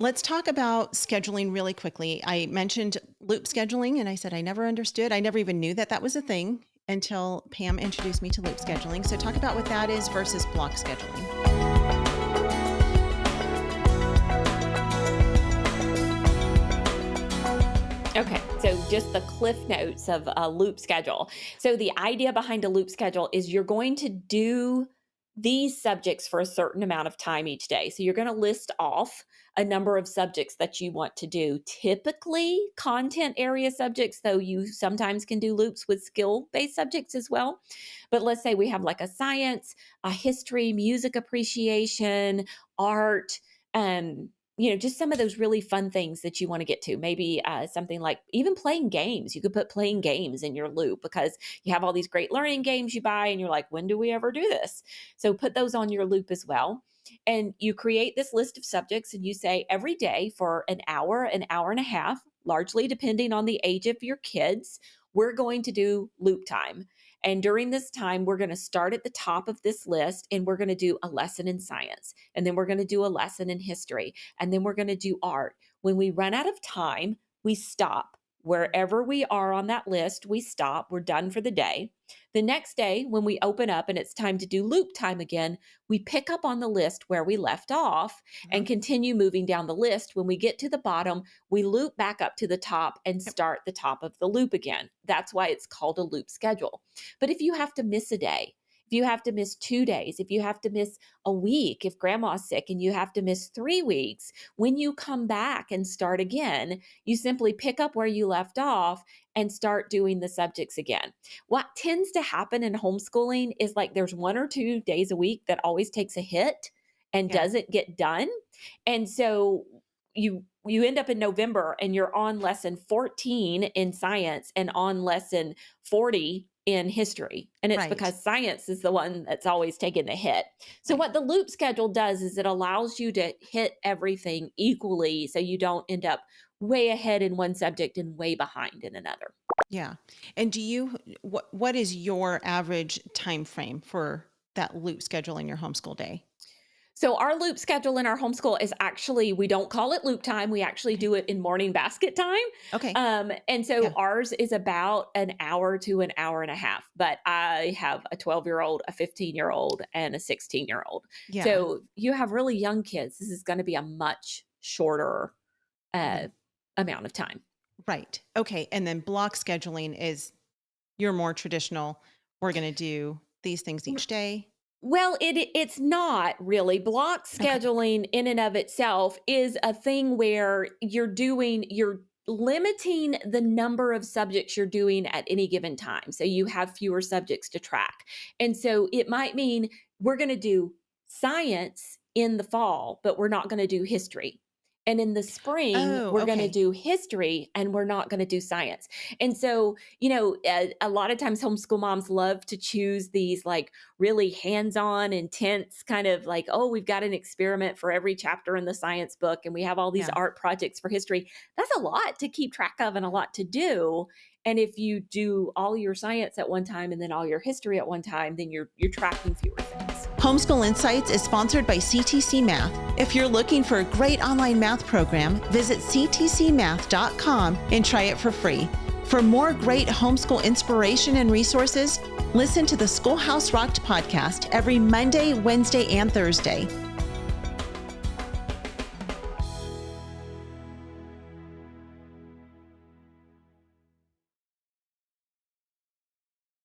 Let's talk about scheduling really quickly. I mentioned loop scheduling and I said I never understood. I never even knew that that was a thing until Pam introduced me to loop scheduling. So talk about what that is versus block scheduling. Okay, so just the cliff notes of a loop schedule. So the idea behind a loop schedule is you're going to do these subjects for a certain amount of time each day. So you're going to list off a number of subjects that you want to do, typically content area subjects, though you sometimes can do loops with skill-based subjects as well. But let's say we have like a science, a history, music appreciation, art, just some of those really fun things that you want to get to. Maybe something like even playing games. You could put playing games in your loop because you have all these great learning games you buy and you're like, when do we ever do this? So put those on your loop as well. And you create this list of subjects and you say every day for an hour and a half, largely depending on the age of your kids, we're going to do loop time. And during this time, we're going to start at the top of this list and we're going to do a lesson in science. And then we're going to do a lesson in history. And then we're going to do art. When we run out of time, we stop. Wherever we are on that list, we stop. We're done for the day. The next day, when we open up and it's time to do loop time again, we pick up on the list where we left off and continue moving down the list. When we get to the bottom, we loop back up to the top and start the top of the loop again. That's why it's called a loop schedule. But if you have to miss a day, if you have to miss 2 days, if you have to miss a week, if grandma's sick and you have to miss 3 weeks, when you come back and start again, you simply pick up where you left off and start doing the subjects again. What tends to happen in homeschooling is like there's 1 or 2 days a week that always takes a hit and doesn't get done. And so you end up in November and you're on lesson 14 in science and on lesson 40 in history. And it's because science is the one that's always taking the hit. So what the loop schedule does is it allows you to hit everything equally so you don't end up way ahead in one subject and way behind in another. Yeah. And what is your average time frame for that loop schedule in your homeschool day? So our loop schedule in our homeschool is actually, we don't call it loop time. We actually do it in morning basket time. Okay. And so ours is about an hour to an hour and a half, but I have a 12-year-old, a 15-year-old, and a 16-year-old. Yeah. So you have really young kids. This is going to be a much shorter amount of time. Right. Okay. And then block scheduling is your more traditional, we're going to do these things each day. Well, it's not really. Block scheduling in and of itself is a thing where you're limiting the number of subjects you're doing at any given time. So you have fewer subjects to track. And so it might mean we're going to do science in the fall, but we're not going to do history. And in the spring, we're going to do history and we're not going to do science. And so, a lot of times homeschool moms love to choose these like really hands-on, intense kind of like, oh, we've got an experiment for every chapter in the science book and we have all these art projects for history. That's a lot to keep track of and a lot to do. And if you do all your science at one time and then all your history at one time, then you're tracking fewer things. Homeschool Insights is sponsored by CTC Math. If you're looking for a great online math program, visit ctcmath.com and try it for free. For more great homeschool inspiration and resources, listen to the Schoolhouse Rocked Podcast every Monday, Wednesday, and Thursday.